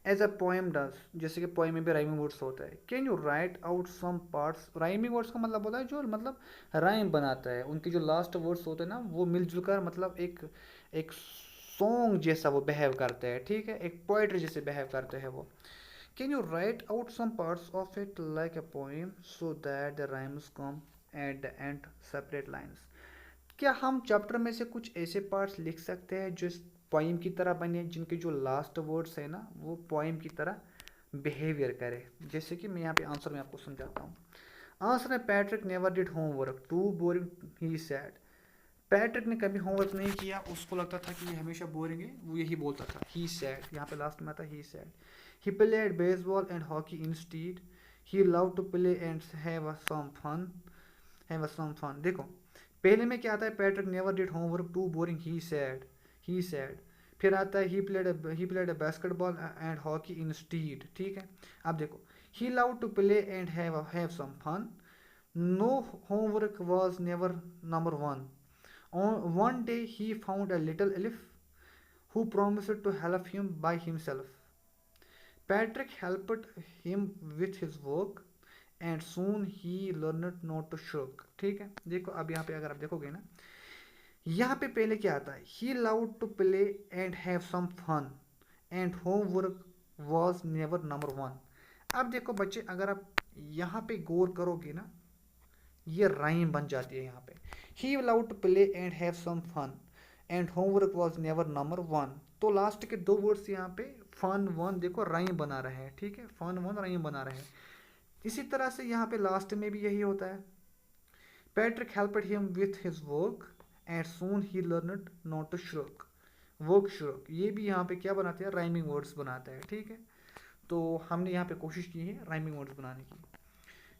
एज अ पोएम डज, जैसे कि पोएम में भी राइमिंग वर्ड्स होता है। Can you write out some parts, rhyming words का मतलब होता है जो मतलब राइम बनाता है, उनके जो लास्ट वर्ड्स होते हैं ना वो मिलजुल कर मतलब एक सॉन्ग जैसा वो बिहेव करते हैं। ठीक है, एक पोइट्री जैसे बिहेव करते हैं वो। Can you write out some parts of it like a poem so that the rhymes come at the end separate lines, क्या हम चैप्टर में से कुछ ऐसे पार्ट्स लिख सकते हैं जो पोइम की तरह बने, जिनके जो लास्ट वर्ड्स है ना वो पोइम की तरह बिहेवियर करे। जैसे कि मैं यहाँ पे आंसर में आपको समझाता हूँ। आंसर है Patrick never did homework too boring he said, Patrick ने कभी होमवर्क नहीं किया, उसको लगता था कि ये हमेशा बोरिंग है, वो यही बोलता था ही सैड। यहाँ पे लास्ट में आता ही said. He played baseball and hockey instead, he love to play and have some fun. देखो, पहले में क्या आता है, Patrick never did homework too boring he said. फिर आता है he played basketball and hockey instead. ठीक है, अब देखो, he love to play and have some fun, no homework was never number one. On one day he found a little elf who promised to help him by himself. Patrick helped him with his work and soon he learned not to shirk. ठीक है, देखो अब यहाँ पे अगर आप देखोगे ना, यहाँ पे पहले क्या आता है, he loved to play and have some fun and homework was never number one. अब देखो बच्चे, अगर आप यहाँ पे गौर करोगे ना, ये राइम बन जाती है यहाँ पे। He love to play and have some fun and homework was never number one, तो लास्ट के दो वर्ड्स यहाँ पे फन वन देखो राइम बना रहे हैं। ठीक है, फन वन राइम बना रहे हैं। इसी तरह से यहाँ पे लास्ट में भी यही होता है, Patrick helped him with his work and soon he learned not to shirk, work shirk, ये भी यहाँ पे क्या बनाते हैं, राइमिंग वर्ड्स बनाते हैं। ठीक है, तो हमने यहाँ पे कोशिश की है राइमिंग वर्ड्स बनाने की।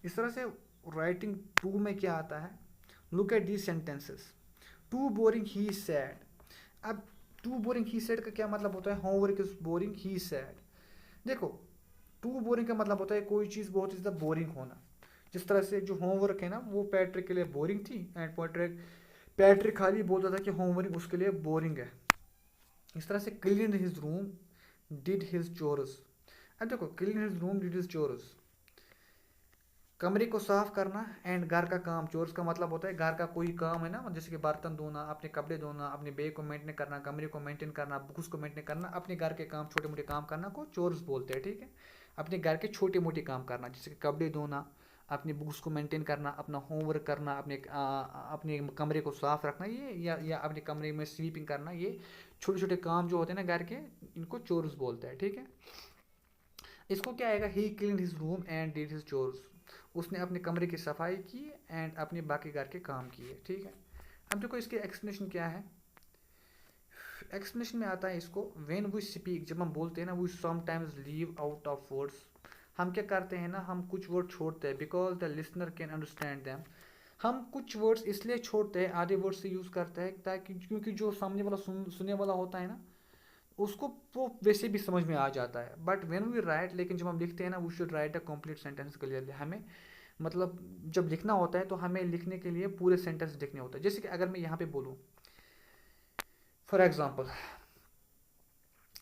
इस तरह से राइटिंग टू में क्या आता है, look at the sentences. Too boring he said, अब टू बोरिंग ही सैड का क्या मतलब होता है, homework is boring he said. देखो, टू बोरिंग का मतलब होता है कोई चीज़ बहुत ही ज़्यादा बोरिंग होना। जिस तरह से जो होमवर्क है ना वो पैट्रिक के लिए बोरिंग थी एंड पैट्रिक खाली बोलता था कि होमवर्क उसके लिए बोरिंग है। इस तरह से clean his room did his chores, अब देखो clean his room did his chores, कमरे को साफ करना एंड घर का काम। चोर्स का मतलब होता है घर का कोई काम है ना, जैसे कि बर्तन धोना, अपने कपड़े धोना, अपने बैग को मेंटेन करना, कमरे को मेंटेन करना, बुक्स को मेंटेन करना, अपने घर के काम छोटे मोटे काम करना को चोर्स बोलते हैं। ठीक है, अपने घर के छोटे मोटे काम करना, जैसे कि कपड़े धोना, अपनी बुक्स को मेंटेन करना, अपना होमवर्क करना, अपने कमरे को साफ रखना, ये या अपने कमरे में स्वीपिंग करना, ये छोटे छोटे काम जो होते हैं ना घर के, इनको चोर्स बोलते हैं, ठीक है। इसको क्या आएगा, he clean his room and did his chores, उसने अपने कमरे की सफाई की एंड अपने बाकी घर के काम किए, ठीक है। अब देखो इसकी एक्सप्लेनेशन क्या है। एक्सप्लेनेशन में आता है इसको, व्हेन वी स्पीक, जब हम बोलते हैं ना, we sometimes leave out of words, हम क्या करते हैं ना, हम कुछ वर्ड छोड़ते हैं, because the listener can understand them, हम कुछ वर्ड्स इसलिए छोड़ते हैं, आधे वर्ड्स से यूज़ करते हैं ताकि, क्योंकि जो सामने वाला सुनने वाला होता है ना, उसको वो वैसे भी समझ में आ जाता है। बट व्हेन वी राइट, लेकिन जब हम लिखते हैं ना, we should write a complete sentence clearly, हमें मतलब जब लिखना होता है तो हमें लिखने के लिए पूरे सेंटेंस लिखने होता है। जैसे कि अगर मैं यहाँ पे बोलूँ फॉर एग्जाम्पल,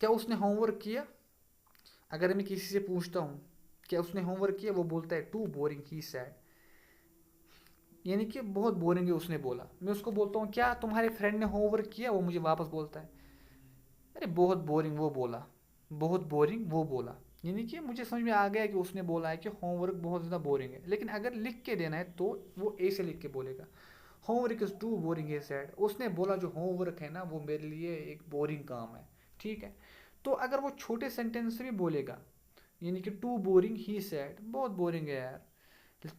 क्या उसने होमवर्क किया, अगर मैं किसी से पूछता हूँ क्या उसने होमवर्क किया, वो बोलता है टू बोरिंग ही सैड, यानी कि बहुत बोरिंग है उसने बोला। मैं उसको बोलता हूँ क्या तुम्हारे फ्रेंड ने होमवर्क किया, वो मुझे वापस बोलता है अरे बहुत बोरिंग वो बोला, बहुत बोरिंग वो बोला, यानी कि मुझे समझ में आ गया कि उसने बोला है कि होमवर्क बहुत ज़्यादा बोरिंग है। लेकिन अगर लिख के देना है तो वो ऐसे लिख के बोलेगा, होमवर्क इज़ टू बोरिंग है सैड, उसने बोला जो होमवर्क है ना वो मेरे लिए एक बोरिंग काम है, ठीक है। तो अगर वो छोटे सेंटेंस से भी बोलेगा, यानी कि टू बोरिंग ही सैड, बहुत बोरिंग है यार,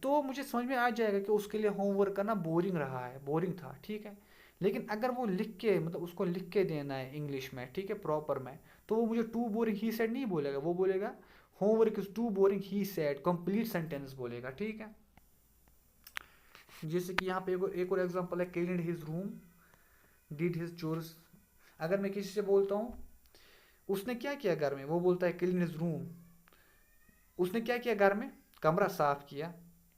तो मुझे समझ में आ जाएगा कि उसके लिए होमवर्क करना बोरिंग रहा है, बोरिंग था, ठीक है। लेकिन अगर वो लिख के, मतलब उसको लिख के देना है इंग्लिश में, ठीक है, प्रॉपर में, तो वो मुझे टू बोरिंग ही सेड नहीं बोलेगा, वो बोलेगा homework is too boring he said, complete sentence बोलेगा, ठीक है। जैसे कि यहाँ पे एक और एग्जांपल है, cleaned his room did his chores, अगर मैं किसी से बोलता हूँ उसने क्या किया घर में, वो बोलता है क्लीन हिज रूम, उसने क्या किया घर में, कमरा साफ किया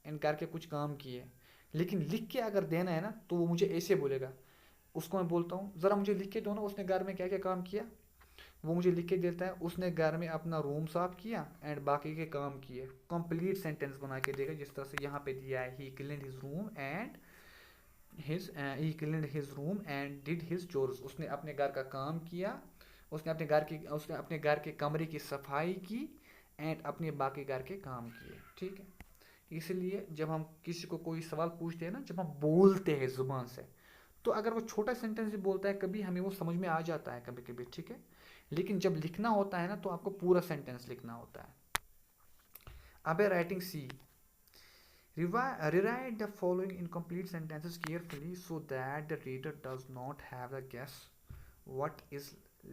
एंड करके कुछ काम किए। लेकिन लिख के अगर देना है ना तो वो मुझे ऐसे बोलेगा, उसको मैं बोलता हूँ ज़रा मुझे लिख के दो ना, उसने घर में क्या क्या काम किया, वो मुझे लिख के देता है उसने घर में अपना रूम साफ किया एंड बाकी के काम किए, कंप्लीट सेंटेंस बना के देगा, जिस तरह से यहाँ पे दिया है, he cleaned his room and did his chores, उसने अपने घर का काम किया, उसने अपने घर के कमरे की सफाई की एंड अपने बाकी घर के काम किए, ठीक है। इसलिए जब हम किसी को कोई सवाल पूछते हैं ना, जब हम बोलते हैं जुबान से, तो अगर वो छोटा सेंटेंस भी बोलता है कभी हमें वो समझ में आ जाता है कभी कभी, ठीक है। लेकिन जब लिखना होता है ना तो आपको पूरा सेंटेंस लिखना होता है। अब है writing C, rewrite the following incomplete sentences carefully so that the reader does not have to guess what is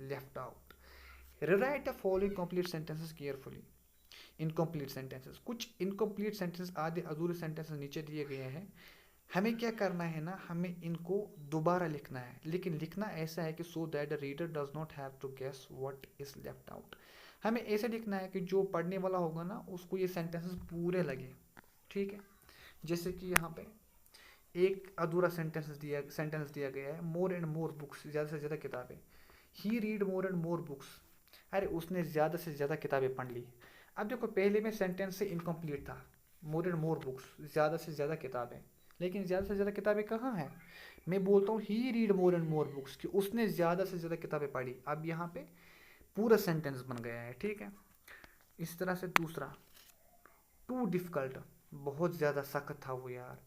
left out. Rewrite the following complete sentences carefully. Incomplete sentences, कुछ इनकम्प्लीट सेंटेंस, आधे अधूरे sentences नीचे दिए गए हैं, हमें क्या करना है ना, हमें इनको दोबारा लिखना है, लेकिन लिखना ऐसा है कि so that the reader does not have to guess what is left out. हमें ऐसे लिखना है कि जो पढ़ने वाला होगा ना उसको ये सेंटेंसेस पूरे लगे, ठीक है। जैसे कि यहाँ पे एक अधूरा सेंटेंस दिया गया है, मोर एंड मोर बुक्स, ज़्यादा से ज़्यादा किताबें, he read more and more books, अरे उसने ज़्यादा से ज़्यादा किताबें पढ़ ली। अब देखो पहले में सेंटेंस से इनकम्प्लीट था, मोर एंड मोर बुक्स, ज़्यादा से ज़्यादा किताबें, लेकिन ज़्यादा से ज़्यादा किताबें कहाँ हैं, मैं बोलता हूँ he read more and more books, कि उसने ज़्यादा से ज़्यादा किताबें पढ़ी। अब यहाँ पे पूरा सेंटेंस बन गया है, ठीक है। इस तरह से दूसरा, टू डिफ़िकल्ट, बहुत ज़्यादा सख्त था वो यार,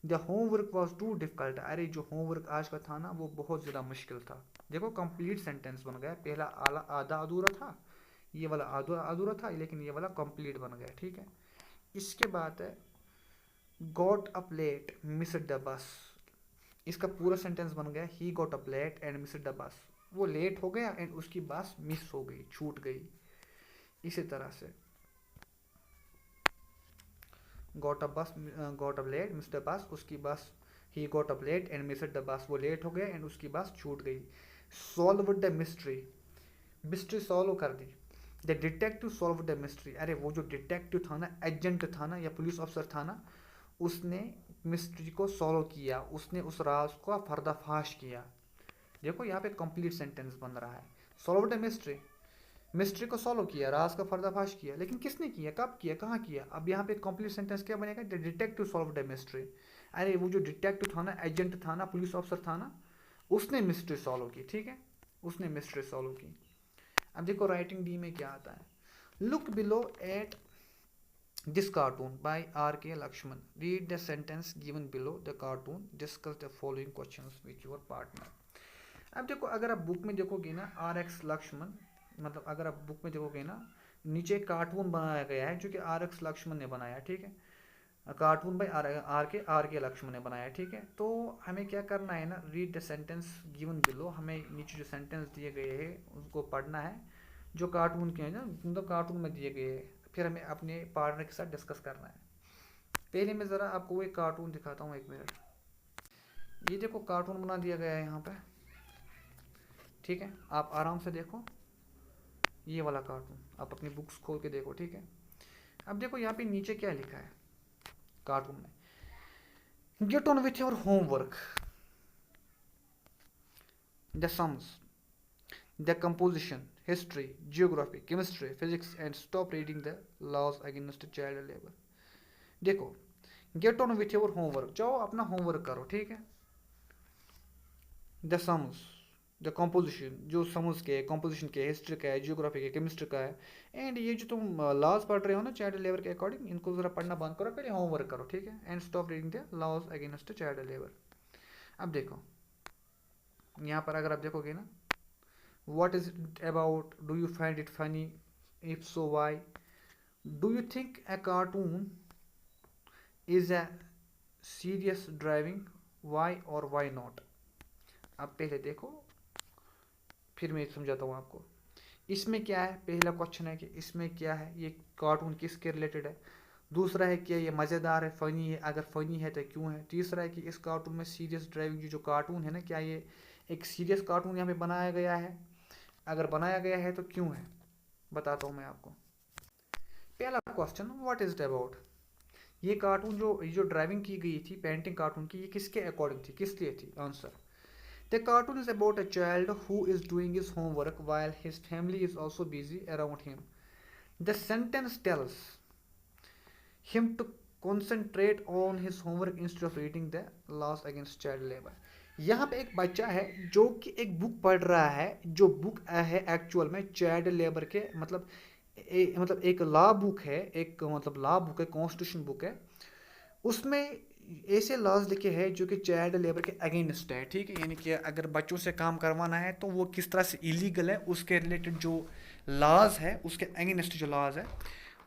the homework was too difficult, अरे जो होमवर्क आज का था ना वो बहुत ज़्यादा मुश्किल था। देखो कंप्लीट सेंटेंस बन गया, पहला आधा अधूरा था, ये वाला आधा अधूरा था, लेकिन ये वाला कंप्लीट बन गया, ठीक है। इसके बाद है got up late missed the bus, इसका पूरा सेंटेंस बन गया, he got up late and missed the bus, वो लेट हो गया एंड उसकी बस मिस हो गई, छूट गई। इसी तरह से got up late missed the bus, उसकी bus, he got up late and missed the bus, वो लेट हो गया एंड उसकी बस छूट गई। Solve the mystery, mystery solve कर दी, the detective solve the mystery, अरे वो जो डिटेक्टिव था ना, एजेंट था ना या पुलिस ऑफिसर था ना, उसने मिस्ट्री को सॉल्व किया, उसने उस राज का पर्दाफाश किया। देखो यहाँ पे कंप्लीट सेंटेंस बन रहा है, सॉल्व द मिस्ट्री, मिस्ट्री को सॉल्व किया, राज का पर्दाफाश किया, लेकिन किसने किया, कब किया, कहाँ किया। अब यहाँ पे कंप्लीट सेंटेंस क्या बनेगा, the detective solve the mystery, अरे वो जो डिटेक्टिव था ना, एजेंट था ना, पुलिस ऑफिसर था ना, उसने मिस्ट्री सॉल्व की, ठीक है, उसने मिस्ट्री सॉल्व की। अब देखो राइटिंग डी में क्या आता है, look below at this cartoon by R.K. Laxman, read the sentence given below the cartoon, discuss the following questions with your partner. अब देखो, अगर आप बुक में देखोगे ना R.X. लक्ष्मण, मतलब अगर आप बुक में देखोगे ना, नीचे एक कार्टून बनाया गया है जो कि R.X. लक्ष्मण ने बनाया है, ठीक है। कार्टून बाय आर के लक्ष्मण ने बनाया है, ठीक है। तो हमें क्या करना है ना, read the sentence given below, हमें नीचे जो सेंटेंस दिए गए हैं उसको पढ़ना है जो कार्टून के हैं ना, मतलब कार्टून में दिए गए हैं। फिर हमें अपने पार्टनर के साथ डिस्कस करना है। पहले मैं ज़रा आपको एक कार्टून दिखाता हूँ, 1 मिनट। ये देखो कार्टून बना दिया गया है यहाँ पे, ठीक है। आप आराम से देखो ये वाला कार्टून, आप अपनी बुक्स खोल के देखो, ठीक है। अब देखो यहाँ पे नीचे क्या लिखा है कार्टून में, get on with your homework, the sums, the composition, history, geography, chemistry, physics and stop reading the laws against child labor। देखो, get on with your homework, जाओ अपना होमवर्क करो, ठीक है। द सम्स, द कॉम्पोजिशन, जो sums के composition के, history का है, जियोग्राफी का, केमिस्ट्री का है, एंड ये जो तुम लॉज पढ़ रहे हो ना चाइल्ड लेबर के अकॉर्डिंग, इनको जरा पढ़ना बंद करो, पहले होमवर्क करो, ठीक है। And stop reading the laws against child labour. अब देखो यहाँ पर अगर आप देखोगे ना, what is it about, do you find it funny, if so why, do you think a cartoon is a serious driving, why or why not। अब पहले देखो फिर मैं समझाता हूँ आपको। इसमें क्या है, पहला क्वेश्चन है कि इसमें क्या है, ये कार्टून किसके रिलेटेड है। दूसरा है कि ये मज़ेदार है, फ़नी है, अगर फ़नी है तो क्यों है। तीसरा है कि इस कार्टून में सीरियस ड्राइविंग जो कार्टून है ना, क्या ये एक सीरियस कार्टून यहाँ पे बनाया गया है, अगर बनाया गया है तो क्यों है, बताता हूँ मैं आपको। पहला question, what is it about. ये कार्टून जो ड्राइविंग की गई थी पेंटिंग कार्टून की, ये किसके अकॉर्डिंग थी, किस लिए थी। Answer, the cartoon is about a child who is doing his homework while his family is also busy around him. The sentence tells him to concentrate on his homework instead of reading the laws against child labor। यहाँ पे एक बच्चा है जो कि एक book पढ़ रहा है, जो बुक है एक्चुअल में चाइल्ड लेबर के, मतलब मतलब एक लॉ बुक है, एक मतलब लॉ बुक है, कॉन्स्टिट्यूशन बुक है। उसमें ऐसे लॉज लिखे हैं जो कि चाइल्ड लेबर के अगेंस्ट है, ठीक है। यानी कि अगर बच्चों से काम करवाना है तो वो किस तरह से इलीगल है, उसके रिलेटेड जो लॉज है, उसके अगेंस्ट जो लॉज है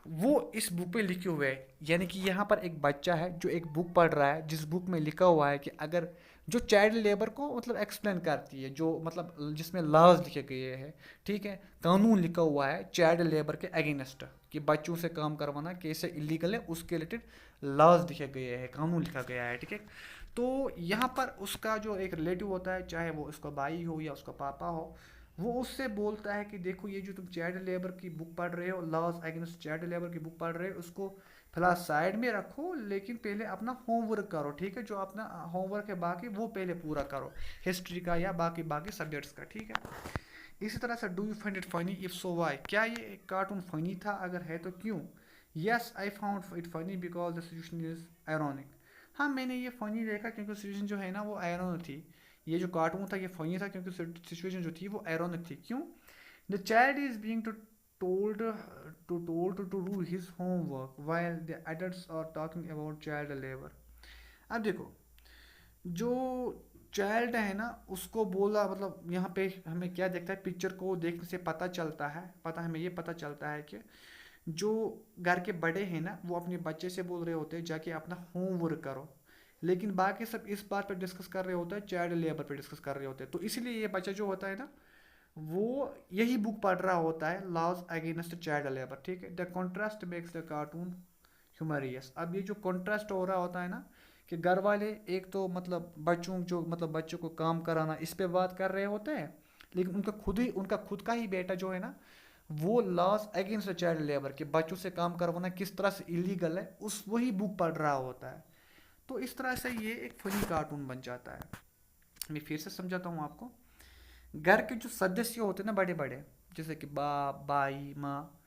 वो इस बुक पे लिखे हुए हैं। यानी कि यहाँ पर एक बच्चा है जो एक बुक पढ़ रहा है, जिस बुक में लिखा हुआ है कि अगर जो चाइल्ड लेबर को मतलब एक्सप्लेन करती है, जो मतलब जिसमें लॉज लिखे गए हैं, ठीक है, कानून लिखा हुआ है चाइल्ड लेबर के अगेंस्ट, कि बच्चों से काम करवाना कैसे इलीगल है, उसके रिलेटेड लॉज लिखे गए हैं, कानून लिखा गया है, ठीक है। तो यहाँ पर उसका जो एक रिलेटिव होता है, चाहे वो उसका भाई हो या उसका पापा हो, वो उससे बोलता है कि देखो ये जो तुम चाइल्ड लेबर की बुक पढ़ रहे हो, लॉज अगेंस्ट चाइल्ड लेबर की बुक पढ़ रहे हो, उसको फिलहाल साइड में रखो, लेकिन पहले अपना होमवर्क करो, ठीक है। जो अपना होमवर्क है बाकी वो पहले पूरा करो, हिस्ट्री का या बाकी बाकी सब्जेक्ट्स का, ठीक है। इसी तरह से, do you find it funny, if so why, क्या ये कार्टून फनी था, अगर है तो क्यों। Yes I found it funny because the situation is ironic. हाँ, मैंने ये फनी देखा क्योंकि सिचुएशन जो है ना वो आयरॉनिक थी। ये जो कार्टून था ये फनी था क्योंकि सिचुएशन जो थी वो आयरॉनिक थी। क्यों, the child is being told to do his homework while the adults are talking about child labor। अब देखो, जो चाइल्ड है ना उसको बोला, मतलब यहाँ पे हमें क्या देखता है, पिक्चर को देखने से पता चलता है, हमें ये पता चलता है कि जो घर के बड़े हैं ना वो अपने बच्चे से बोल रहे होते हैं जाके अपना होमवर्क करो, लेकिन बाकी सब इस बात पर डिस्कस कर रहे होते हैं, चाइल्ड लेबर पर डिस्कस कर रहे होते हैं। तो इसलिए ये बच्चा जो होता है ना वो यही बुक पढ़ रहा होता है, लॉज अगेंस्ट चाइल्ड लेबर, ठीक है। The contrast makes the cartoon humorous. अब ये जो कॉन्ट्रास्ट हो रहा होता है ना कि घर वाले एक तो मतलब बच्चों को काम कराना इस पे बात कर रहे होते हैं, लेकिन उनका खुद का ही बेटा जो है ना वो लॉस अगेंस्ट चाइल्ड लेबर के, बच्चों से काम करवाना किस तरह से इलीगल है, उस वही बुक पढ़ रहा होता है। तो इस तरह से ये एक फनी कार्टून बन जाता है। मैं फिर से समझाता हूँ आपको। घर के जो सदस्य होते हैं ना बड़े बड़े, जैसे कि बाप भाई माँ,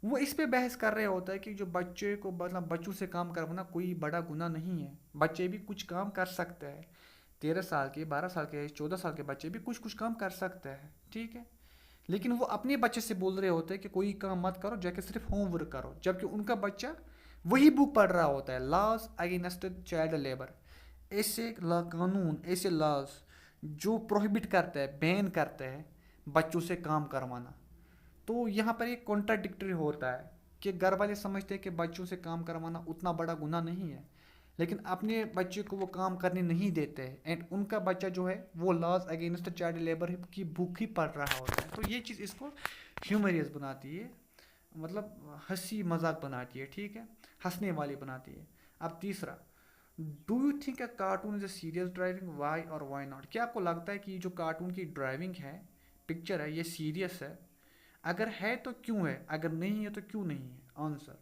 वो इस पे बहस कर रहे होता है कि जो बच्चे को मतलब बच्चों से काम करवाना कोई बड़ा गुनाह नहीं है, बच्चे भी कुछ काम कर सकते हैं। 13 साल के, 12 साल के, 14 साल के बच्चे भी कुछ कुछ काम कर सकते हैं, ठीक है। लेकिन वो अपने बच्चे से बोल रहे होते हैं कि कोई काम मत करो, जाके सिर्फ होमवर्क करो, जबकि उनका बच्चा वही बुक पढ़ रहा होता है, लॉज अगेंस्ट चाइल्ड लेबर, ऐसे कानून, ऐसे लॉज जो प्रोहिबिट करते हैं, बैन करते हैं बच्चों से काम करवाना। तो यहाँ पर एक कॉन्ट्राडिक्टरी होता है कि घर वाले समझते हैं कि बच्चों से काम करवाना उतना बड़ा गुनाह नहीं है, लेकिन अपने बच्चे को वो काम करने नहीं देते हैं, एंड उनका बच्चा जो है वो लॉज अगेंस्ट चाइल्ड लेबर की बुक ही पढ़ रहा होता है। तो ये चीज़ इसको ह्यूमरियस बनाती है, मतलब हंसी मजाक बनाती है, ठीक है, हंसने वाली बनाती है। अब तीसरा, do you think a cartoon is a serious driving, why और वाई नॉट? क्या आपको लगता है कि ये जो कार्टून की ड्राइविंग है, पिक्चर है, ये सीरियस है? अगर है तो क्यों है, अगर नहीं है तो क्यों नहीं है? Answer,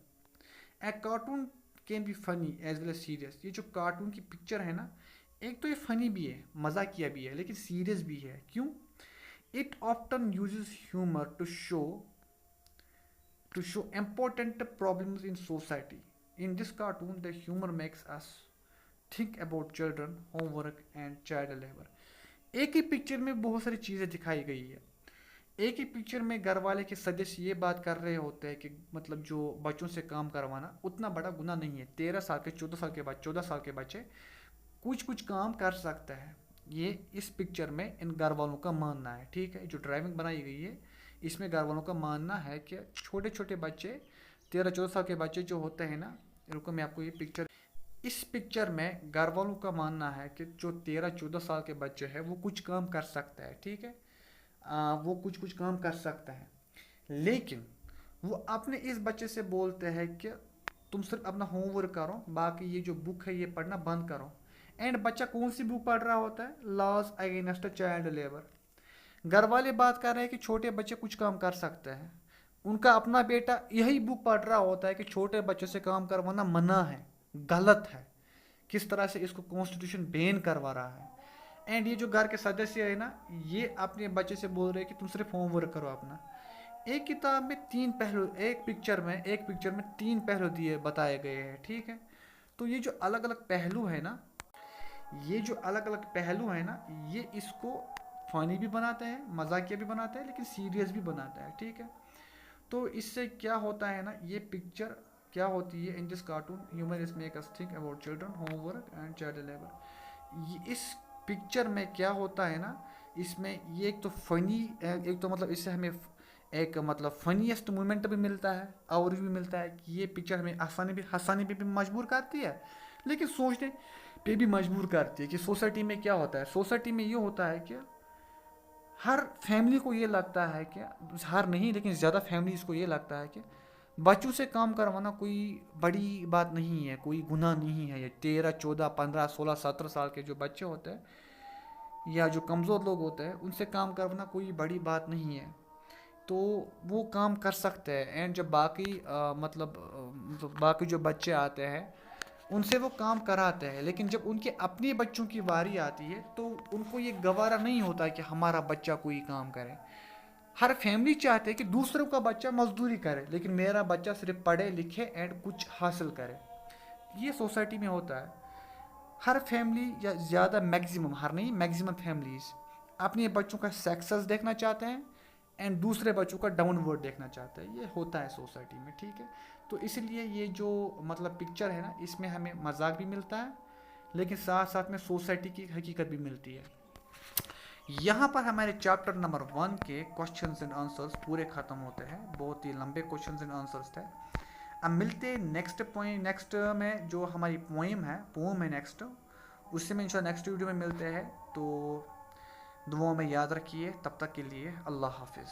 a cartoon can be funny as well as serious. ये जो कार्टून की पिक्चर है ना, एक तो ये फनी भी है, मजाकिया भी है, लेकिन सीरियस भी है। क्यों? It often uses humour to show important problems in society. In this cartoon, the humor makes us think about children, homework and child labor. एक ही पिक्चर में बहुत सारी चीज़ें दिखाई गई है। एक ही पिक्चर में घर वाले के सदस्य ये बात कर रहे होते हैं कि मतलब जो बच्चों से काम करवाना उतना बड़ा गुनाह नहीं है। 13 साल के, 14 साल के बाद 14 साल के बच्चे कुछ कुछ काम कर सकते हैं। ये इस पिक्चर में इन घर वालों का मानना है, ठीक है। जो ड्राइविंग बनाई गई है इसमें घर वालों का मानना है कि छोटे छोटे बच्चे, 13-14 साल के बच्चे जो होते हैं ना, रुको मैं आपको ये पिक्चर, इस पिक्चर में घर वालों का मानना है कि जो 13-14 साल के बच्चे हैं वो कुछ काम कर सकते हैं, ठीक है। वो कुछ कुछ काम कर सकते हैं, लेकिन वो अपने इस बच्चे से बोलते हैं कि तुम सिर्फ अपना होमवर्क करो, बाकी ये जो बुक है ये पढ़ना बंद करो। एंड बच्चा कौन सी बुक पढ़ रहा होता है? Laws against child labour. घर वाले बात कर रहे हैं कि छोटे बच्चे कुछ काम कर सकते हैं, उनका अपना बेटा यही बुक पढ़ रहा होता है कि छोटे बच्चों से काम करवाना मना है, गलत है, किस तरह से इसको कॉन्स्टिट्यूशन बैन करवा रहा है। एंड ये जो घर के सदस्य है ना, ये अपने बच्चे से बोल रहे हैं कि तुम सिर्फ होमवर्क करो अपना। एक किताब में 3 पहलू, एक पिक्चर में 3 पहलू दिए बताए गए हैं, ठीक है। तो ये जो अलग अलग पहलू है ना, ये इसको फनी भी बनाते हैं, मजाकिया भी बनाते हैं, लेकिन सीरियस भी बनाता है, ठीक है। तो इससे क्या होता है ना, ये पिक्चर क्या होती है, in this cartoon humour is make us think about children, homework and child labour. इस पिक्चर में क्या होता है ना, इसमें ये एक तो फनी, एक तो मतलब इससे हमें एक मतलब फनीएस्ट मोमेंट भी मिलता है, और भी मिलता है कि ये पिक्चर हमें हंसाने पे भी मजबूर करती है, लेकिन सोचने पे भी मजबूर करती है कि सोसाइटी में क्या होता है। सोसाइटी में ये होता है कि हर फैमिली को ये लगता है कि, हर नहीं लेकिन ज़्यादा फैमिलीज़ को ये लगता है कि बच्चों से काम करवाना कोई बड़ी बात नहीं है, कोई गुनाह नहीं है। ये 13, 14, 15, 16, 17 साल के जो बच्चे होते हैं या जो कमज़ोर लोग होते हैं, उनसे काम करवाना कोई बड़ी बात नहीं है, तो वो काम कर सकते हैं। एंड जब बाकी मतलब बाकी जो बच्चे आते हैं उनसे वो काम कराते हैं, लेकिन जब उनके अपने बच्चों की बारी आती है तो उनको ये गवारा नहीं होता कि हमारा बच्चा कोई काम करे। हर फैमिली चाहते है कि दूसरों का बच्चा मजदूरी करे, लेकिन मेरा बच्चा सिर्फ पढ़े लिखे एंड कुछ हासिल करे। ये सोसाइटी में होता है। हर फैमिली या ज़्यादा मैक्सिमम, हर नहीं मैक्सिमम फैमिलीज अपने बच्चों का सक्सेस देखना चाहते हैं एंड दूसरे बच्चों का डाउनवर्ड देखना चाहते हैं। ये होता है सोसाइटी में, ठीक है। तो इसलिए ये जो मतलब पिक्चर है ना, इसमें हमें मजाक भी मिलता है, लेकिन साथ साथ में सोसाइटी की हकीकत भी मिलती है। यहाँ पर हमारे चैप्टर नंबर 1 के क्वेश्चंस एंड आंसर्स पूरे ख़त्म होते हैं। बहुत ही लंबे क्वेश्चंस एंड आंसर्स थे। अब मिलते नेक्स्ट में जो हमारी पोएम है नेक्स्ट, उससे में इंशाल्लाह नेक्स्ट वीडियो में मिलते हैं। तो दुआओं में याद रखिए, तब तक के लिए अल्लाह हाफिज़।